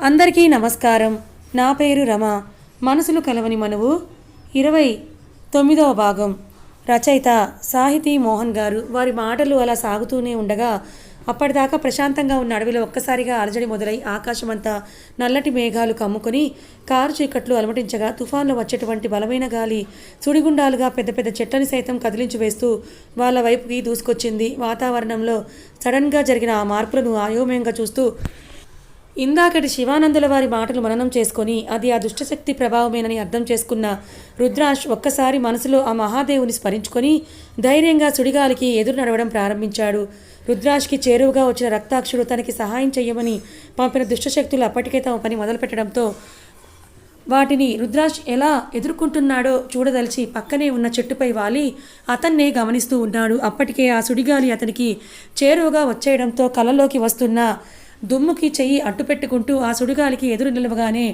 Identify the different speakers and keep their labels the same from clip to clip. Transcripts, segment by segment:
Speaker 1: అందరికీ నమస్కారం. నా పేరు రమ. మనసులు కలవని మనువు 29వ భాగం. రచయిత సాహితీ మోహన్ గారు. వారి మాటలు అలా సాగుతూనే ఉండగా అప్పటిదాకా ప్రశాంతంగా ఉన్న అడవిలో ఒక్కసారిగా అలజడి మొదలై ఆకాశమంతా నల్లటి మేఘాలు కమ్ముకొని కారు చీకట్లు అలమటించగా తుఫాన్లు వచ్చేటువంటి బలమైన గాలి సుడిగుండాలుగా పెద్ద పెద్ద చెట్లని సైతం కదిలించి వేస్తూ వాళ్ళ వైపుకి దూసుకొచ్చింది. వాతావరణంలో సడన్గా జరిగిన ఆ మార్పులను అయోమయంగా చూస్తూ ఇందాకటి శివానందుల వారి మాటలు మననం చేసుకొని అది ఆ దుష్టశక్తి ప్రభావమేనని అర్థం చేసుకున్న రుద్రాష్ ఒక్కసారి మనసులో ఆ మహాదేవుని స్మరించుకొని ధైర్యంగా సుడిగాలికి ఎదురు నడవడం ప్రారంభించాడు. రుద్రాష్కి చేరువుగా వచ్చిన రక్తాక్షుడు తనకి సహాయం చెయ్యమని పంపిన దుష్టశక్తులు అప్పటికే తమ పని మొదలుపెట్టడంతో వాటిని రుద్రాష్ ఎలా ఎదుర్కొంటున్నాడో చూడదలిచి పక్కనే ఉన్న చెట్టుపై వాలి అతన్నే గమనిస్తూ ఉన్నాడు. అప్పటికే ఆ సుడిగాలి అతనికి చేరువుగా వచ్చేయడంతో కళ్ళలోకి వస్తున్న దుమ్ముకి చెయ్యి అడ్డుపెట్టుకుంటూ ఆ సుడిగాలికి ఎదురు నిలవగానే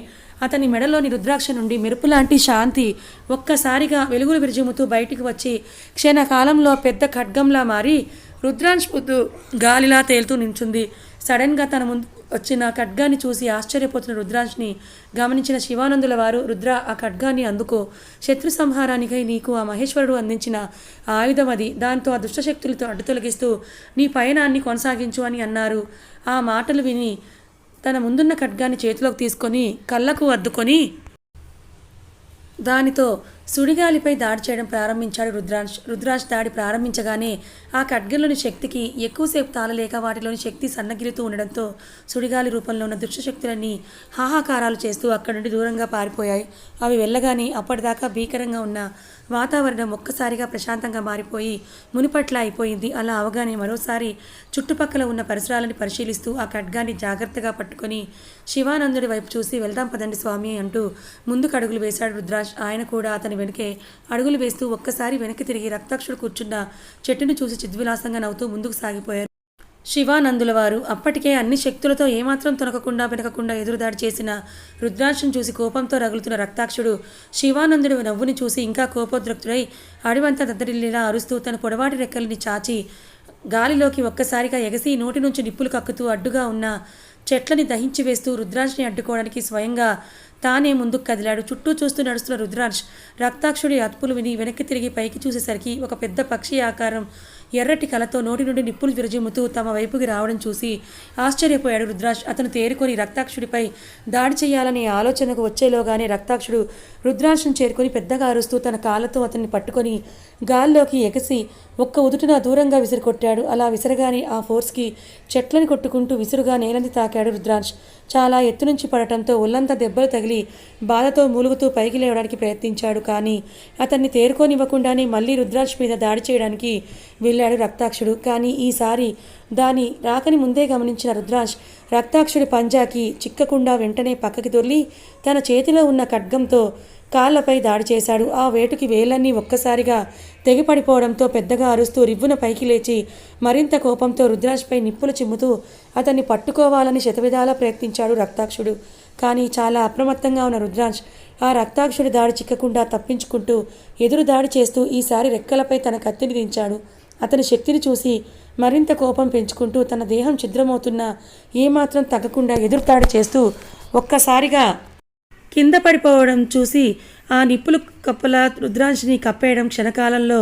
Speaker 1: అతని మెడలోని రుద్రాక్ష నుండి మెరుపులాంటి శాంతి ఒక్కసారిగా వెలుగులు విరజిమ్ముతూ బయటికి వచ్చి క్షణకాలంలో పెద్ద ఖడ్గంలా మారి రుద్రాంశ్ పొద్దు గాలిలా తేలుతూ నించుంది. సడన్గా తన ముందు వచ్చిన ఖడ్గాన్ని చూసి ఆశ్చర్యపోతున్న రుద్రాంశ్ని గమనించిన శివానందుల వారు, రుద్ర, ఆ ఖడ్గాన్ని అందుకో. శత్రు సంహారానికై నీకు ఆ మహేశ్వరుడు అందించిన ఆయుధం అది. దాంతో ఆ దుష్టశక్తులతో అడ్డు తొలగిస్తూ నీ పయనాన్ని కొనసాగించు అని అన్నారు. ఆ మాటలు విని తన ముందున్న ఖడ్గాన్ని చేతిలోకి తీసుకొని కళ్ళకు అద్దుకొని దానితో సుడిగాలిపై దాడి చేయడం ప్రారంభించాడు రుద్రాంశ్ దాడి ప్రారంభించగానే ఆ ఖడ్గంలోని శక్తికి ఎక్కువసేపు తాళలేక వాటిలోని శక్తి సన్నగిలుతూ ఉండడంతో సుడిగాలి రూపంలో ఉన్న దుష్టశక్తులన్నీ హాహాకారాలు చేస్తూ అక్కడి నుండి దూరంగా పారిపోయాయి. అవి వెళ్ళగానే అప్పటిదాకా భీకరంగా ఉన్న వాతావరణం ఒక్కసారిగా ప్రశాంతంగా మారిపోయి మునిపట్ల అయిపోయింది. అలా అవగానే మరోసారి చుట్టుపక్కల ఉన్న పరిసరాలను పరిశీలిస్తూ ఆ ఖడ్గాన్ని జాగ్రత్తగా పట్టుకొని శివానందుడి వైపు చూసి వెళ్దాం పదండి స్వామి అంటూ ముందుకు అడుగులు వేశాడు రుద్రాష్. ఆయన కూడా అతని వెనకే అడుగులు వేస్తూ ఒక్కసారి వెనక్కి తిరిగి రక్తాక్షుడు కూర్చున్న చెట్టును చూసి చిద్విలాసంగా నవ్వుతూ ముందుకు సాగిపోయారు. శివానందుల వారు అప్పటికే అన్ని శక్తులతో ఏమాత్రం తొనకకుండా వెనకకుండా ఎదురుదాడి చేసిన రుద్రాంశను చూసి కోపంతో రగులుతున్న రక్తాక్షుడు శివానందుడి నవ్వుని చూసి ఇంకా కోపోద్రక్తుడై అడివంతా దద్దరిల్లేలా అరుస్తూ తన పొడవాటి రెక్కల్ని చాచి గాలిలోకి ఒక్కసారిగా ఎగసి నోటి నుంచి నిప్పులు కక్కుతూ అడ్డుగా ఉన్న చెట్లని దహించి వేస్తూ రుద్రాంశ్ని అడ్డుకోవడానికి స్వయంగా తానే ముందుకు కదిలాడు. చుట్టూ చూస్తూ నడుస్తున్న రుద్రాంశ్ రక్తాక్షుడి అదుపులు విని వెనక్కి తిరిగి పైకి చూసేసరికి ఒక పెద్ద పక్షి ఆకారం ఎర్రటి కలతో నోటి నుండి నిప్పులు విరజిమ్ముతూ తమ వైపుకి రావడం చూసి ఆశ్చర్యపోయాడు రుద్రాంశ్. అతను తేరుకొని రక్తాక్షుడిపై దాడి చేయాలనే ఆలోచనకు వచ్చేలోగానే రక్తాక్షుడు రుద్రాంశను చేరుకొని పెద్దగా అరుస్తూ తన కాళ్ళతో అతన్ని పట్టుకొని గాల్లోకి ఎగసి ఒక్క ఉదుటున దూరంగా విసిరికొట్టాడు. అలా విసరగానే ఆ ఫోర్స్కి చెట్లని కొట్టుకుంటూ విసురుగా నేలని తాకాడు రుద్రాంశ్. చాలా ఎత్తు నుంచి పడటంతో ఒళ్ళంతా దెబ్బలు తగిలి బాధతో మూలుగుతూ పైకి లేవడానికి ప్రయత్నించాడు. కానీ అతన్ని తేరుకోనివ్వకుండానే మళ్ళీ రుద్రాంశ్ మీద దాడి చేయడానికి వెళ్ళాడు రక్తాక్షుడు. కానీ ఈసారి దాని రాకని ముందే గమనించిన రుద్రాంశ్ రక్తాక్షుడి పంజాకి చిక్కకుండా వెంటనే పక్కకి దొర్లి తన చేతిలో ఉన్న ఖడ్గంతో కాళ్లపై దాడి చేశాడు. ఆ వేటుకి వేలన్నీ ఒక్కసారిగా తెగిపడిపోవడంతో పెద్దగా అరుస్తూ రివ్వున పైకి లేచి మరింత కోపంతో రుద్రాంశ్పై నిప్పులు చిమ్ముతూ అతన్ని పట్టుకోవాలని శతవిధాలా ప్రయత్నించాడు రక్తాక్షుడు. కానీ చాలా అప్రమత్తంగా ఉన్న రుద్రాంశ్ ఆ రక్తాక్షుడి దాడి చిక్కకుండా తప్పించుకుంటూ ఎదురు దాడి చేస్తూ ఈసారి రెక్కలపై తన కత్తిని దించాడు. అతని శక్తిని చూసి మరింత కోపం పెంచుకుంటూ తన దేహం ఛిద్రమవుతున్నా ఏమాత్రం తగ్గకుండా ఎదురుదాడి చేస్తూ ఒక్కసారిగా కింద పడిపోవడం చూసి ఆ నిప్పులు కప్పల రుద్రాంశ్ని కప్పేయడం క్షణకాలంలో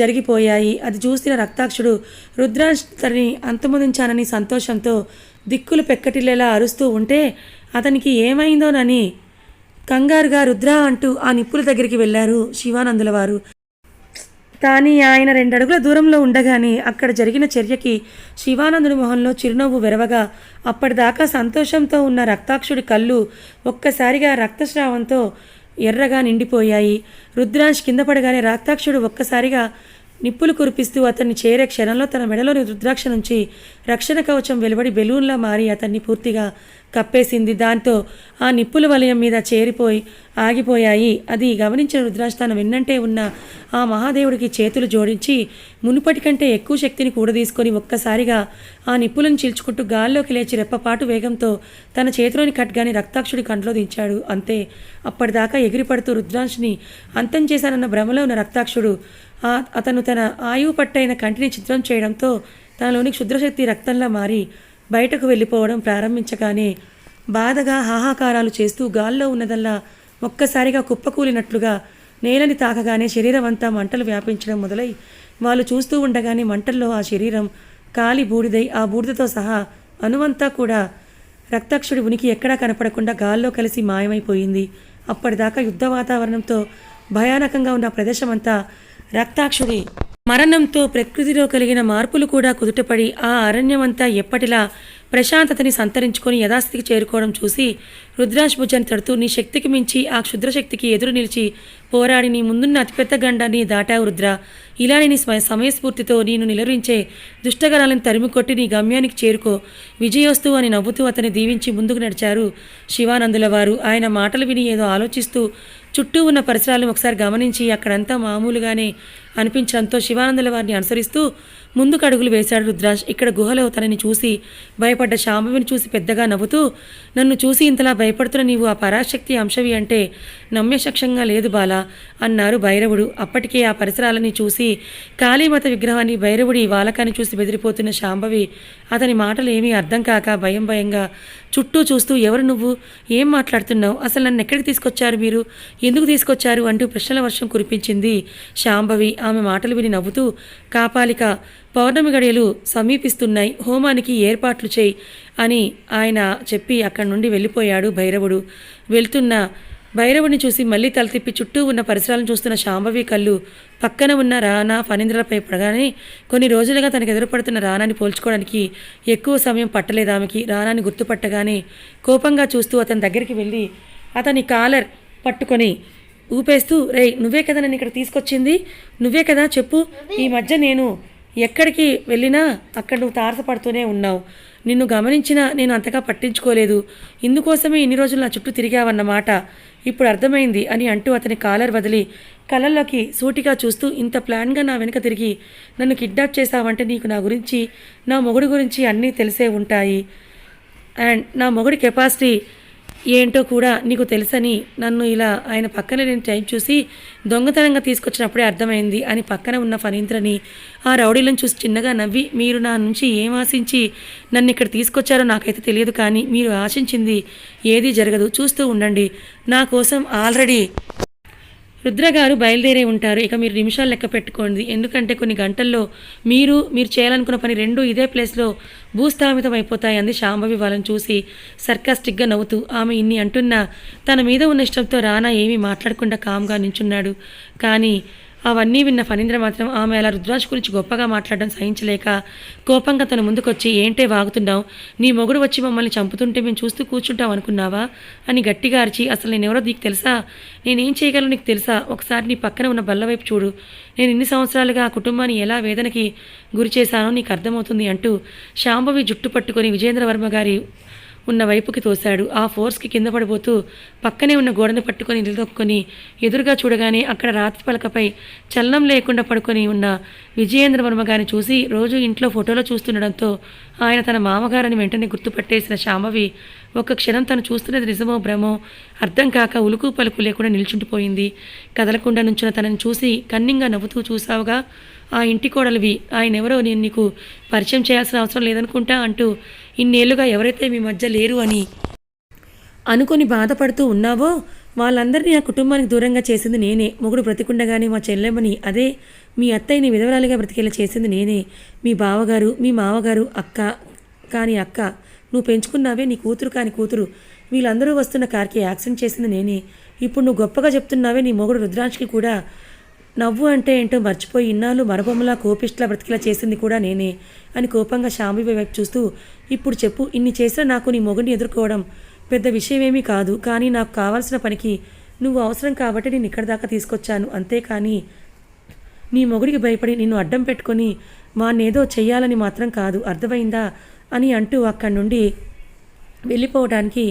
Speaker 1: జరిగిపోయాయి. అది చూసిన రక్తాక్షుడు రుద్రాంశ్ తనని అంతమొదించానని సంతోషంతో దిక్కులు పెక్కటిల్లేలా అరుస్తూ ఉంటే అతనికి ఏమైందోనని కంగారుగా రుద్ర అంటూ ఆ నిప్పుల దగ్గరికి వెళ్ళారు శివానందుల వారు. కానీ ఆయన 2 అడుగుల దూరంలో ఉండగానే అక్కడ జరిగిన చర్యకి శివానందుడి మొహంలో చిరునవ్వు వెరవగా అప్పటిదాకా సంతోషంతో ఉన్న రక్తాక్షుడి కళ్ళు ఒక్కసారిగా రక్తస్రావంతో ఎర్రగా నిండిపోయాయి. రుద్రాంశ్ కింద పడగానే రక్తాక్షుడు ఒక్కసారిగా నిప్పులు కురిపిస్తూ అతన్ని చేరే క్షణంలో తన మెడలోని రుద్రాక్ష నుంచి రక్షణ కవచం వెలువడి బెలూన్లా మారి అతన్ని పూర్తిగా కప్పేసింది. దాంతో ఆ నిప్పుల వలయం మీద చేరిపోయి ఆగిపోయాయి. అది గమనించిన రుద్రాంశ్ తన వెన్నంటే ఉన్న ఆ మహాదేవుడికి చేతులు జోడించి మునుపటి కంటే ఎక్కువ శక్తిని కూడదీసుకొని ఒక్కసారిగా ఆ నిప్పులను చీల్చుకుంటూ గాల్లోకి లేచి రెప్పపాటు వేగంతో తన చేతిలోని ఖడ్గాని రక్తాక్షుడి కంట్లో దించాడు. అంతే, అప్పటిదాకా ఎగిరిపడుతూ రుద్రాంశ్ని అంతం చేశానన్న భ్రమలో ఉన్న రక్తాక్షుడు అతను తన ఆయువు పట్టైన కంటిని చిత్రం చేయడంతో తనలోని క్షుద్రశక్తి రక్తంలా మారి బయటకు వెళ్ళిపోవడం ప్రారంభించగానే బాధగా హాహాకారాలు చేస్తూ గాల్లో ఉన్నదల్లా ఒక్కసారిగా కుప్పకూలినట్లుగా నేలని తాకగానే శరీరం అంతా మంటలు వ్యాపించడం మొదలై వాళ్ళు చూస్తూ ఉండగానే మంటల్లో ఆ శరీరం కాలి బూడిదై ఆ బూడిదతో సహా అణువంతా కూడా రక్తాక్షుడి ఉనికి ఎక్కడా కనపడకుండా గాల్లో కలిసి మాయమైపోయింది. అప్పటిదాకా యుద్ధ వాతావరణంతో భయానకంగా ఉన్న ప్రదేశమంతా రక్తాక్షుడి మరణంతో ప్రకృతిలో కలిగిన మార్పులు కూడా కుదుటపడి ఆ అరణ్యమంతా ఎప్పటిలా ప్రశాంతతని సంతరించుకొని యథాస్థితికి చేరుకోవడం చూసి రుద్రాష్ భుజాన్ని తడుతూ నీ శక్తికి మించి ఆ క్షుద్రశక్తికి ఎదురు నిలిచి పోరాడి నీ ముందున్న అతిపెద్ద గండాన్ని దాటావు రుద్ర. ఇలా నీ సమయస్ఫూర్తితో నేను నిలరించే దుష్టగణాలను తరిమికొట్టి నీ గమ్యానికి చేరుకో విజయోస్తు అని నవ్వుతూ అతని దీవించి ముందుకు నడిచారు శివానందుల వారు. ఆయన మాటలు విని ఏదో ఆలోచిస్తూ చుట్టూ ఉన్న పరిసరాలను ఒకసారి గమనించి అక్కడంతా మామూలుగానే అనిపించడంతో శివానందుల వారిని అనుసరిస్తూ ముందుకు అడుగులు వేశాడు రుద్రాష్. ఇక్కడ గుహలో తనని చూసి భయపడ్డ శాంభవిని చూసి పెద్దగా నవ్వుతూ, నన్ను చూసి ఇంతలా భయపడుతున్న నీవు ఆ పరాశక్తి అంశవి అంటే నమ్యశక్షంగా లేదు బాలా అన్నారు భైరవుడు. అప్పటికే ఆ పరిసరాలని చూసి కాళీమాత విగ్రహాన్ని భైరవుడి వాలకాన్ని చూసి బెదిరిపోతున్న శాంభవి అతని మాటలు ఏమీ అర్థం కాక భయంగా చుట్టూ చూస్తూ, ఎవరు నువ్వు, ఏం మాట్లాడుతున్నావు, అసలు నన్ను ఎక్కడికి తీసుకొచ్చారు, మీరు ఎందుకు తీసుకొచ్చారు అంటూ ప్రశ్నల వర్షం కురిపించింది శాంభవి. ఆమె మాటలు విని నవ్వుతూ, కాపాలిక పౌర్ణమి గడియలు సమీపిస్తున్నాయి, హోమానికి ఏర్పాట్లు చేయి అని ఆయన చెప్పి అక్కడి నుండి వెళ్ళిపోయాడు భైరవుడు. వెళ్తున్న భైరవుడిని చూసి మళ్ళీ తల తిప్పి చుట్టూ ఉన్న పరిసరాలను చూస్తున్న శాంభవి కళ్ళు పక్కన ఉన్న రానా ఫణీంద్రలపై పడగానే కొన్ని రోజులుగా తనకు ఎదురుపడుతున్న రానాని పోల్చుకోవడానికి ఎక్కువ సమయం పట్టలేదు ఆమెకి. రానాని గుర్తుపట్టగానే కోపంగా చూస్తూ అతని దగ్గరికి వెళ్ళి అతని కాలర్ పట్టుకొని ఊపేస్తూ, రేయ్ నువ్వే కదా నన్ను ఇక్కడ తీసుకొచ్చింది, నువ్వే కదా చెప్పు, ఈ మధ్య నేను ఎక్కడికి వెళ్ళినా అక్కడ నువ్వు తారసపడుతూనే ఉన్నావు, నిన్ను గమనించినా నేను అంతగా పట్టించుకోలేదు, ఇందుకోసమే ఇన్ని రోజులు నా చుట్టూ తిరిగావన్నమాట, ఇప్పుడు అర్థమైంది అని అంటూ అతని కాలర్ వదిలి కళ్ళల్లోకి సూటిగా చూస్తూ, ఇంత ప్లాన్గా నా వెనుక తిరిగి నన్ను కిడ్నాప్ చేశావంటే నీకు నా గురించి నా మొగుడు గురించి అన్నీ తెలిసే ఉంటాయి అండ్ నా మొగుడి కెపాసిటీ ఏంటో కూడా నీకు తెలుసని నన్ను ఇలా ఆయన పక్కన నేను టైం చూసి దొంగతనంగా తీసుకొచ్చినప్పుడే అర్థమైంది అని పక్కన ఉన్న ఫణీంద్రని ఆ రౌడీలను చూసి చిన్నగా నవ్వి, మీరు నా నుంచి ఏం ఆశించి నన్ను ఇక్కడ తీసుకొచ్చారో నాకైతే తెలియదు, కానీ మీరు ఆశించింది ఏదీ జరగదు, చూస్తూ ఉండండి, నా కోసం ఆల్రెడీ రుద్రగారు బయలుదేరే ఉంటారు, ఇక మీరు నిమిషాలు లెక్క పెట్టుకోండి, ఎందుకంటే కొన్ని గంటల్లో మీరు చేయాలనుకున్న పని రెండు ఇదే ప్లేస్లో భూస్థాపితం అయిపోతాయి అంది శాంభవి వాళ్ళని చూసి సర్కాస్టిక్గా నవ్వుతూ. ఆమె ఇన్ని అంటున్నా తన మీద ఉన్న ఇష్టంతో రానా ఏమీ మాట్లాడకుండా కామ్గా నించున్నాడు. కానీ అవన్నీ విన్న ఫణీంద్ర మాత్రం ఆమె అలా రుద్రాష్ గురించి గొప్పగా మాట్లాడడం సహించలేక కోపంగా తన ముందుకొచ్చి, ఏంటే వాగుతున్నావు, నీ మొగుడు వచ్చి మమ్మల్ని చంపుతుంటే మేము చూస్తూ కూర్చుంటాం అనుకున్నావా అని గట్టిగా అరిచి, అసలు నేనెవరో నీకు తెలుసా, నేనేం చేయగలను నీకు తెలుసా, ఒకసారి నీ పక్కన ఉన్న బల్ల వైపు చూడు, నేను ఇన్ని సంవత్సరాలుగా ఆ కుటుంబాన్ని ఎలా వేదనకి గురి చేశానో నీకు అర్థమవుతుంది అంటూ శాంభవి జుట్టు పట్టుకొని విజయేంద్రవర్మ గారి ఉన్న వైపుకి తోశాడు. ఆ ఫోర్స్కి కింద పడిపోతూ పక్కనే ఉన్న గోడను పట్టుకొని నిలదొక్కుని ఎదురుగా చూడగానే అక్కడ రాతి పలకపై చలనం లేకుండా పడుకొని ఉన్న విజయేంద్రవర్మ గారిని చూసి రోజు ఇంట్లో ఫోటోలో చూస్తుండడంతో ఆయన తన మామగారని వెంటనే గుర్తుపట్టేసిన శాంభవి ఒక్క క్షణం తను చూస్తున్నది నిజమో భ్రమో అర్థం కాక ఉలుకు పలుకు లేకుండా నిల్చుండిపోయింది. కదలకుండా నుంచిన తనని చూసి కన్నింగా నవ్వుతూ, చూసావుగా ఆ ఇంటి కోడలివి, ఆయనెవరో నేను నీకు పరిచయం చేయాల్సిన అవసరం లేదనుకుంటా అంటూ ఇన్నేళ్లుగా ఎవరైతే మీ మధ్య లేరు అని అనుకొని బాధపడుతూ ఉన్నావో వాళ్ళందరినీ ఆ కుటుంబానికి దూరంగా చేసింది నేనే, మొగుడు బ్రతికుండగానే మా చెల్లెమ్మని, అదే మీ అత్తయ్యని విధవరాలిగా బ్రతికేలా చేసింది నేనే, మీ బావగారు మీ మామగారు అక్క కాని అక్క నువ్వు పెంచుకున్నావే నీ కూతురు కాని కూతురు వీళ్ళందరూ వస్తున్న కార్కి యాక్సిడెంట్ చేసింది నేనే, ఇప్పుడు నువ్వు గొప్పగా చెప్తున్నావే నీ మొగుడు రుద్రాంష్కి కూడా నవ్వు అంటే ఏంటో మర్చిపోయి ఇన్నాళ్ళు మరబొమ్మలా కోపిష్లా బ్రతికిలా చేసింది కూడా నేనే అని కోపంగా శాంభవి వైపు చూస్తూ, ఇప్పుడు చెప్పు, ఇన్ని చేసినా నాకు నీ మొగుడిని ఎదుర్కోవడం పెద్ద విషయమేమీ కాదు, కానీ నాకు కావాల్సిన పనికి నువ్వు అవసరం కాబట్టి నేను ఇక్కడి దాకా తీసుకొచ్చాను, అంతేకాని నీ మొగుడికి భయపడి నిన్ను అడ్డం పెట్టుకొని వాణ్ణేదో చెయ్యాలని మాత్రం కాదు, అర్థమైందా అని అంటూ అక్కడి నుండి వెళ్ళిపోవడానికి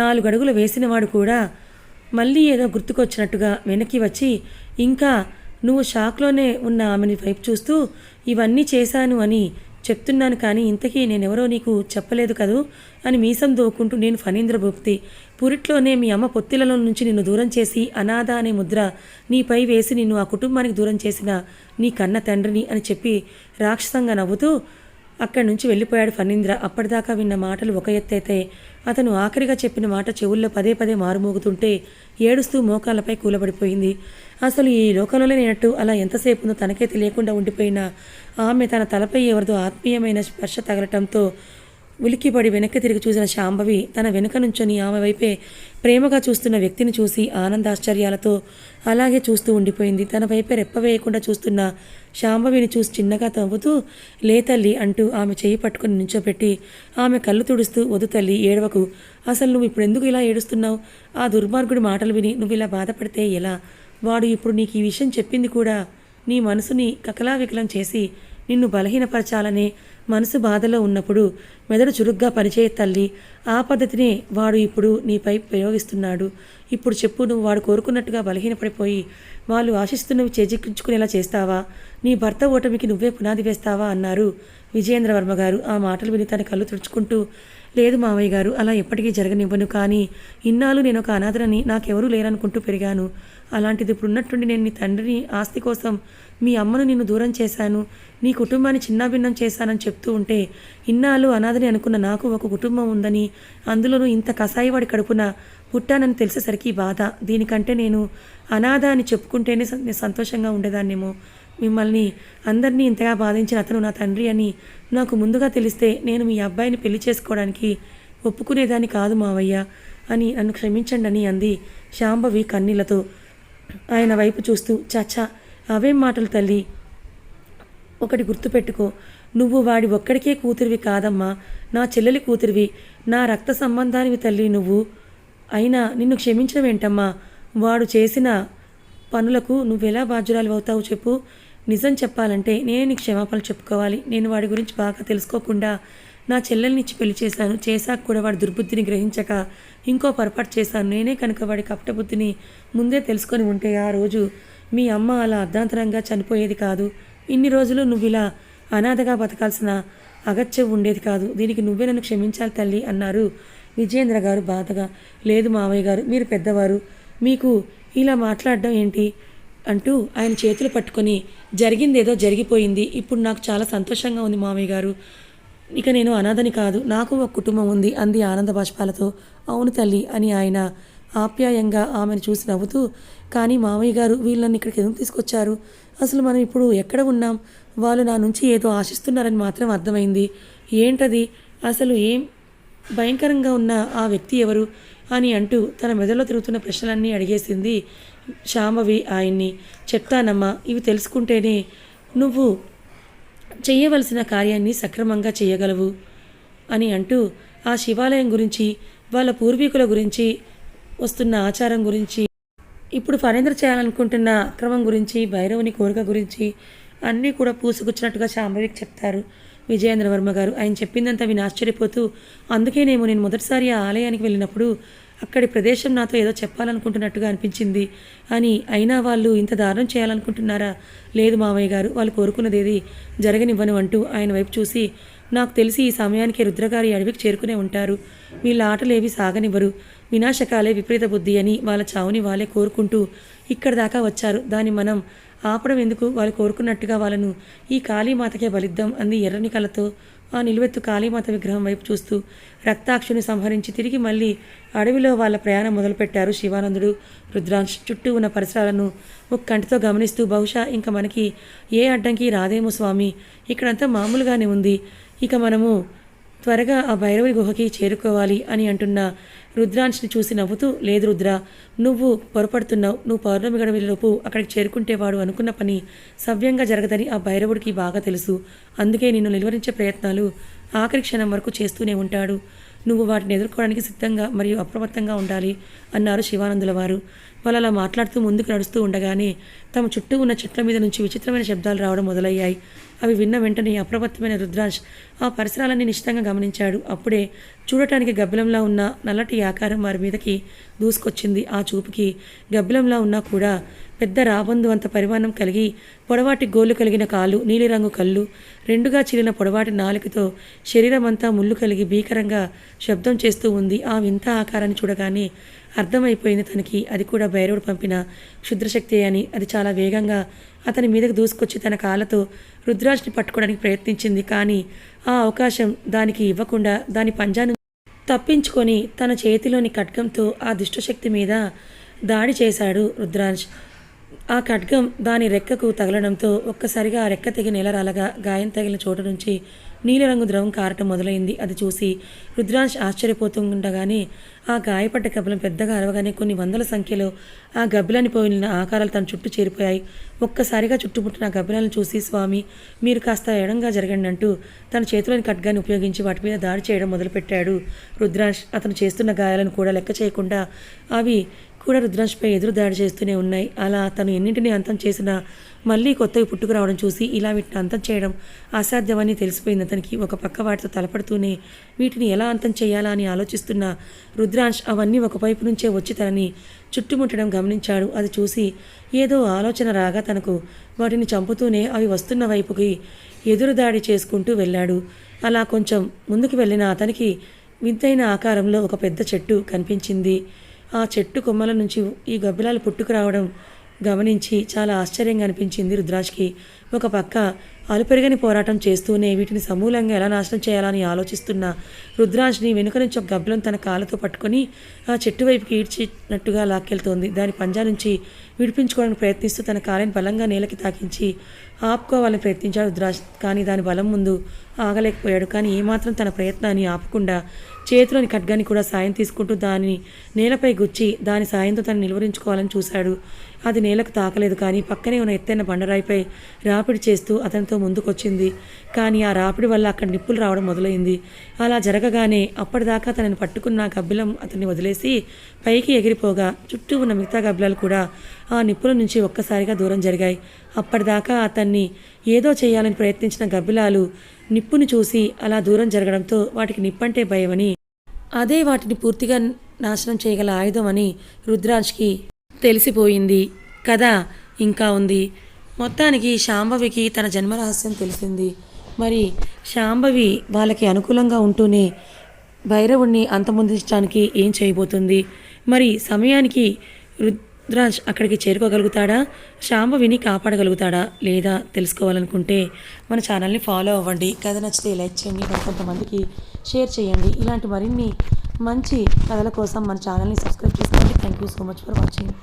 Speaker 1: 4 అడుగులు వేసినవాడు కూడా మళ్ళీ ఏదో గుర్తుకొచ్చినట్టుగా వెనక్కి వచ్చి, ఇంకా నువ్వు షాక్లోనే ఉన్న ఆమెని వైపు చూస్తూ, ఇవన్నీ చేశాను అని చెప్తున్నాను, కానీ ఇంతకీ నేనెవరో నీకు చెప్పలేదు కదూ అని మీసం దోకుంటూ, నేను ఫణీంద్ర భుక్తి, పురిట్లోనే మీ అమ్మ పొత్తిలలో నుంచి నిన్ను దూరం చేసి అనాథ అనే ముద్ర నీపై వేసి నిన్ను ఆ కుటుంబానికి దూరం చేసిన నీ కన్న తండ్రిని అని చెప్పి రాక్షసంగా నవ్వుతూ, అక్కడి నుంచి వెళ్ళిపోయాడు ఫణీంద్ర. అప్పటిదాకా విన్న మాటలు ఒక ఎత్తైతే అతను ఆఖరిగా చెప్పిన మాట చెవుల్లో పదే పదే మారుమోగుతుంటే ఏడుస్తూ మోకాళ్ళపై కూలబడిపోయింది. అసలు ఈ లోకంలో లేనట్టు అలా ఎంతసేపు ఉందో తనకే తెలియకుండా ఉండిపోయిన ఆమె తన తలపై ఎవరిదో ఆత్మీయమైన స్పర్శ తగలటంతో ఉలిక్కిపడి వెనక్కి తిరిగి చూసిన శాంభవి తన వెనుక నుంచొని ఆమె వైపే ప్రేమగా చూస్తున్న వ్యక్తిని చూసి ఆనందాశ్చర్యాలతో అలాగే చూస్తూ ఉండిపోయింది. తన వైపే రెప్పవేయకుండా చూస్తున్న శాంభవిని చూసి చిన్నగా తవ్వుతూ లే తల్లి అంటూ ఆమె చేయి పట్టుకుని నుంచోపెట్టి ఆమె కళ్ళు తుడుస్తూ వదు తల్లి ఏడవకు, అసలు నువ్వు ఇప్పుడు ఎందుకు ఇలా ఏడుస్తున్నావు? ఆ దుర్మార్గుడి మాటలు విని నువ్వు ఇలా బాధపడితే ఎలా? వాడు ఇప్పుడు నీకు ఈ విషయం చెప్పింది కూడా నీ మనసుని కకలావికలం చేసి నిన్ను బలహీనపరచాలనే. మనసు బాధలో ఉన్నప్పుడు మెదడు చురుగ్గా పనిచేయ తల్లి. ఆ పద్ధతినే వాడు ఇప్పుడు నీపై ప్రయోగిస్తున్నాడు. ఇప్పుడు చెప్పు, నువ్వు వాడు కోరుకున్నట్టుగా బలహీనపడిపోయి వాళ్ళు ఆశిస్తున్నవి చేజిక్కించుకునేలా చేస్తావా? నీ భర్త ఓటమికి నువ్వే పునాది వేస్తావా అన్నారు విజయేంద్రవర్మ గారు. ఆ మాటలు విని తన కళ్ళు తుడుచుకుంటూ, లేదు మావయ్య గారు, అలా ఎప్పటికీ జరగనివ్వను. కానీ ఇన్నాళ్ళు నేను ఒక అనాథనని, నాకెవరూ లేరనుకుంటూ పెరిగాను. అలాంటిది ఇప్పుడున్నట్టుండి నేను నీ తండ్రిని ఆస్తి కోసం మీ అమ్మను నిన్ను దూరం చేశాను, నీ కుటుంబాన్ని చిన్నాభిన్నం చేశానని చెప్తూ ఉంటే ఇన్నాళ్ళు అనాథని అనుకున్న నాకు ఒక కుటుంబం ఉందని, అందులోనూ ఇంత కసాయివాడి కడుపున పుట్టానని తెలిసేసరికి బాధ. దీనికంటే నేను అనాథ అని చెప్పుకుంటేనే సంతోషంగా ఉండేదాన్నేమో. మిమ్మల్ని అందరినీ ఇంతగా బాధించిన అతను నా తండ్రి అని నాకు ముందుగా తెలిస్తే నేను మీ అబ్బాయిని పెళ్లి చేసుకోవడానికి ఒప్పుకునేదాన్ని కాదు మావయ్య అని నన్ను క్షమించండి అని అంది శాంభవి కన్నీళ్లతో ఆయన వైపు చూస్తూ. చాచా, అవేం మాటలు తల్లి, ఒకటి గుర్తుపెట్టుకో, నువ్వు వాడి ఒక్కడికే కూతురివి కాదమ్మా, నా చెల్లెలి కూతురివి, నా రక్త సంబంధానివి తల్లి నువ్వు. అయినా నిన్ను క్షమించడం ఏంటమ్మా? వాడు చేసిన పనులకు నువ్వెలా బాధ్యురాలు అవుతావు చెప్పు? నిజం చెప్పాలంటే నేనే నీకు క్షమాపణలు చెప్పుకోవాలి. నేను వాడి గురించి బాగా తెలుసుకోకుండా నా చెల్లెల్నిచ్చి పెళ్లి చేశాను. చేశాక కూడా వాడి దుర్బుద్ధిని గ్రహించక ఇంకో పొరపాటు చేశాను. నేనే కనుక వాడి కపటబుద్ధిని ముందే తెలుసుకొని ఉంటే ఆ రోజు మీ అమ్మ అలా అర్ధాంతరంగా చనిపోయేది కాదు. ఇన్ని రోజులు నువ్వు ఇలా అనాథగా బతకాల్సిన అగత్యం ఉండేది కాదు. దీనికి నువ్వే నన్ను క్షమించాలి తల్లి అన్నారు విజయేంద్ర గారు బాధగా. లేదు మావయ్య గారు, మీరు పెద్దవారు, మీకు ఇలా మాట్లాడడం ఏంటి అంటూ ఆయన చేతులు పట్టుకొని, జరిగిందేదో జరిగిపోయింది. ఇప్పుడు నాకు చాలా సంతోషంగా ఉంది మావయ్య గారు. ఇక నేను అనాథని కాదు, నాకు ఒక కుటుంబం ఉంది అంది ఆనంద బాష్పాలతో. అవును తల్లి అని ఆయన ఆప్యాయంగా ఆమెను చూసి నవ్వుతూ, కానీ మావయ్య గారు, వీళ్ళని ఇక్కడికి ఎందుకు తీసుకొచ్చారు? అసలు మనం ఇప్పుడు ఎక్కడ ఉన్నాం? వాళ్ళు నా నుంచి ఏదో ఆశిస్తున్నారని మాత్రం అర్థమైంది. ఏంటది? అసలు ఏం భయంకరంగా ఉన్న ఆ వ్యక్తి ఎవరు అని అంటూ తన మెదడులో తిరుగుతున్న ప్రశ్నలన్నీ అడిగేసింది శాంభవి ఆయన్ని. చెప్తానమ్మా, ఇవి తెలుసుకుంటేనే నువ్వు చేయవలసిన కార్యాన్ని సక్రమంగా చేయగలవు అని అంటూ ఆ శివాలయం గురించి, వాళ్ళ పూర్వీకుల గురించి, వస్తున్న ఆచారం గురించి, ఇప్పుడు ఫణీంద్ర చేయాలనుకుంటున్న అక్రమం గురించి, భైరవుని కోరిక గురించి అన్నీ కూడా పూసుకొచ్చినట్టుగా శాంభవికి చెప్తారు విజయేంద్రవర్మ గారు. ఆయన చెప్పిందంతా విని ఆశ్చర్యపోతూ, అందుకేనేమో నేను మొదటిసారి ఆ ఆలయానికి వెళ్ళినప్పుడు అక్కడి ప్రదేశం నాతో ఏదో చెప్పాలనుకుంటున్నట్టుగా అనిపించింది అని. అయినా వాళ్ళు ఇంత దారుణం చేయాలనుకుంటున్నారా? లేదు మావయ్య గారు, వాళ్ళు కోరుకున్నదేది జరగనివ్వను అంటూ ఆయన వైపు చూసి, నాకు తెలిసి ఈ సమయానికి రుద్రగారి అడవికి చేరుకునే ఉంటారు. వీళ్ళ ఆటలేవి సాగనివ్వరు. వినాశకాలే విపరీత బుద్ధి అని వాళ్ళ చావుని వాళ్ళే కోరుకుంటూ ఇక్కడ దాకా వచ్చారు. దాన్ని మనం ఆపడం ఎందుకు? వాళ్ళు కోరుకున్నట్టుగా వాళ్ళను ఈ కాళీమాతకే బలిద్దాం అంది ఎర్రని కళ్ళతో ఆ నిలువెత్తు కాళీమాత విగ్రహం వైపు చూస్తూ. రక్తాక్షుని సంహరించి తిరిగి మళ్ళీ అడవిలో వాళ్ళ ప్రయాణం మొదలుపెట్టారు శివానందుడు, రుద్రాంశ్. చుట్టూ ఉన్న పరిసరాలను ఒక కంటితో గమనిస్తూ, బహుశా ఇంకా మనకి ఏ అడ్డంకి రాదేమో స్వామి, ఇక్కడంతా మామూలుగానే ఉంది, ఇక మనము త్వరగా ఆ భైరవి గుహకి చేరుకోవాలి అని అంటున్న రుద్రాంశ్ని చూసి నవ్వుతూ, లేదు రుద్ర, నువ్వు పొరపడుతున్నావు. నువ్వు పౌర్ణమి గడవలోపు అక్కడికి చేరుకుంటే వాడు అనుకున్న పని సవ్యంగా జరగదని ఆ భైరవుడికి బాగా తెలుసు. అందుకే నిన్ను నిలువరించే ప్రయత్నాలు ఆఖరి క్షణం వరకు చేస్తూనే ఉంటాడు. నువ్వు వాటిని ఎదుర్కోవడానికి సిద్ధంగా మరియు అప్రమత్తంగా ఉండాలి అన్నారు శివానందుల వారు. వాళ్ళు అలా మాట్లాడుతూ ముందుకు నడుస్తూ ఉండగానే తమ చుట్టూ ఉన్న చెట్ల మీద నుంచి విచిత్రమైన శబ్దాలు రావడం మొదలయ్యాయి. అవి విన్న వెంటనే అప్రమత్తమైన రుద్రాంశ్ ఆ పరిసరాలన్నీ నిశ్చితంగా గమనించాడు. అప్పుడే చూడటానికి గబ్బిలంలా ఉన్న నల్లటి ఆకారం వారి మీదకి దూసుకొచ్చింది. ఆ చూపుకి గబ్బిలంలా ఉన్నా కూడా పెద్ద రాబందు అంత పరిమాణం కలిగి పొడవాటి గోళ్ళు కలిగిన కాలు, నీలిరంగు కళ్ళు, రెండుగా చీలిన పొడవాటి నాలుకతో శరీరమంతా ముళ్ళు కలిగి భీకరంగా శబ్దం చేస్తూ ఉంది. ఆ వింత ఆకారాన్ని చూడగానే అర్థమైపోయింది తనకి అది కూడా భైరవుడు పంపిన క్షుద్రశక్తి అని. అది చాలా వేగంగా అతని మీదకు దూసుకొచ్చి తన కాళ్ళతో రుద్రాజ్ని పట్టుకోవడానికి ప్రయత్నించింది. కానీ ఆ అవకాశం దానికి ఇవ్వకుండా దాని పంజాను తప్పించుకొని తన చేతిలోని ఖడ్గంతో ఆ దుష్టశక్తి మీద దాడి చేశాడు రుద్రాంశ్. ఆ ఖడ్గం దాని రెక్కకు తగలడంతో ఒక్కసారిగా ఆ రెక్క తెగి నేలరాలగా గాయం తగిలిన చోటు నుంచి నీలిరంగు ద్రవం కారటం మొదలైంది. అది చూసి రుద్రాంశ్ ఆశ్చర్యపోతుండగానే ఆ గాయపడ్డ గబ్బలం పెద్దగా అరవగానే కొన్ని వందల సంఖ్యలో ఆ గబ్బిలాన్ని పోయిన ఆకారాలు తన చుట్టూ చేరిపోయాయి. ఒక్కసారిగా చుట్టుముట్టిన ఆ గబ్బిలాలను చూసి, స్వామి మీరు కాస్త ఎడంగా జరగండి అంటూ తన చేతిలోని ఖడ్గాన్ని ఉపయోగించి వాటి మీద దాడి చేయడం మొదలుపెట్టాడు రుద్రాంశ్. అతను చేస్తున్న గాయాలను కూడా లెక్క చేయకుండా అవి కూడా రుద్రాంశ్పై ఎదురు దాడి చేస్తూనే ఉన్నాయి. అలా తను ఎన్నింటినీ అంతం చేసినా మళ్ళీ కొత్తవి పుట్టుకురావడం చూసి ఇలా వీటిని అంతం చేయడం అసాధ్యమని తెలిసిపోయింది అతనికి. ఒక పక్క వాటితో తలపడుతూనే వీటిని ఎలా అంతం చేయాలా అని ఆలోచిస్తున్న రుద్రాంశ్ అవన్నీ ఒకవైపు నుంచే వచ్చి తనని చుట్టుముట్టడం గమనించాడు. అది చూసి ఏదో ఆలోచన రాగా తనకు వాటిని చంపుతూనే అవి వస్తున్న వైపుకి ఎదురుదాడి చేసుకుంటూ వెళ్ళాడు. అలా కొంచెం ముందుకు వెళ్ళిన అతనికి వింతైన ఆకారంలో ఒక పెద్ద చెట్టు కనిపించింది. ఆ చెట్టు కొమ్మల నుంచి ఈ గబ్బిలాలు పుట్టుకురావడం గమనించి చాలా ఆశ్చర్యంగా అనిపించింది రుద్రాజ్కి. ఒక పక్క అలుపెరగని పోరాటం చేస్తూనే వీటిని సమూలంగా ఎలా నాశనం చేయాలని ఆలోచిస్తున్న రుద్రాజ్ని వెనుక నుంచి ఒక గబ్బిలం తన కాళ్ళతో పట్టుకొని ఆ చెట్టు వైపుకి ఈడ్చినట్టుగా లాక్కెళ్తోంది. దాని పంజా నుంచి విడిపించుకోవడానికి ప్రయత్నిస్తూ తన కాలిని బలంగా నేలకి తాకించి ఆపుకోవాలని ప్రయత్నించాడు రుద్రాజ్. కానీ దాని బలం ముందు ఆగలేకపోయాడు. కానీ ఏమాత్రం తన ప్రయత్నాన్ని ఆపకుండా చేతిలోని ఖడ్గాన్ని కూడా సాయం తీసుకుంటూ దానిని నేలపై గుచ్చి దాని సాయంతో తను నిలువరించుకోవాలని చూశాడు. అది నేలకు తాకలేదు. కానీ పక్కనే ఉన్న ఎత్తైన బండరాయిపై రాపిడి చేస్తూ అతనితో ముందుకొచ్చింది. కానీ ఆ రాపిడి వల్ల అక్కడ నిప్పులు రావడం మొదలైంది. అలా జరగగానే అప్పటిదాకా తనని పట్టుకున్న గబ్బిలం అతన్ని వదిలేసి పైకి ఎగిరిపోగా చుట్టూ ఉన్న మిగతా గబ్బిలాలు కూడా ఆ నిప్పుల నుంచి ఒక్కసారిగా దూరం జరిగాయి. అప్పటిదాకా అతన్ని ఏదో చేయాలని ప్రయత్నించిన గబ్బిలాలు నిప్పుని చూసి అలా దూరం జరగడంతో వాటికి నిప్పంటే భయమని, అదే వాటిని పూర్తిగా నాశనం చేయగల ఆయుధం అని రుద్రాజ్కి తెలిసిపోయింది. కథ ఇంకా ఉంది. మొత్తానికి శాంభవికి తన జన్మరహస్యం తెలిసింది. మరి శాంభవి వాళ్ళకి అనుకూలంగా ఉంటూనే భైరవుణ్ణి అంతమొందించడానికి ఏం చేయబోతుంది? మరి సమయానికి రుద్రాజ్ అక్కడికి చేరుకోగలుగుతాడా? శాంభవిని కాపాడగలుగుతాడా లేదా తెలుసుకోవాలనుకుంటే మన ఛానల్ని ఫాలో అవ్వండి. కథ నచ్చితే లైక్ చేయండి, కొంతమందికి షేర్ చేయండి. ఇలాంటి మరిన్ని మంచి కథల కోసం మన ఛానల్ని సబ్స్క్రైబ్ చేసుకోండి. Thank you so much for watching.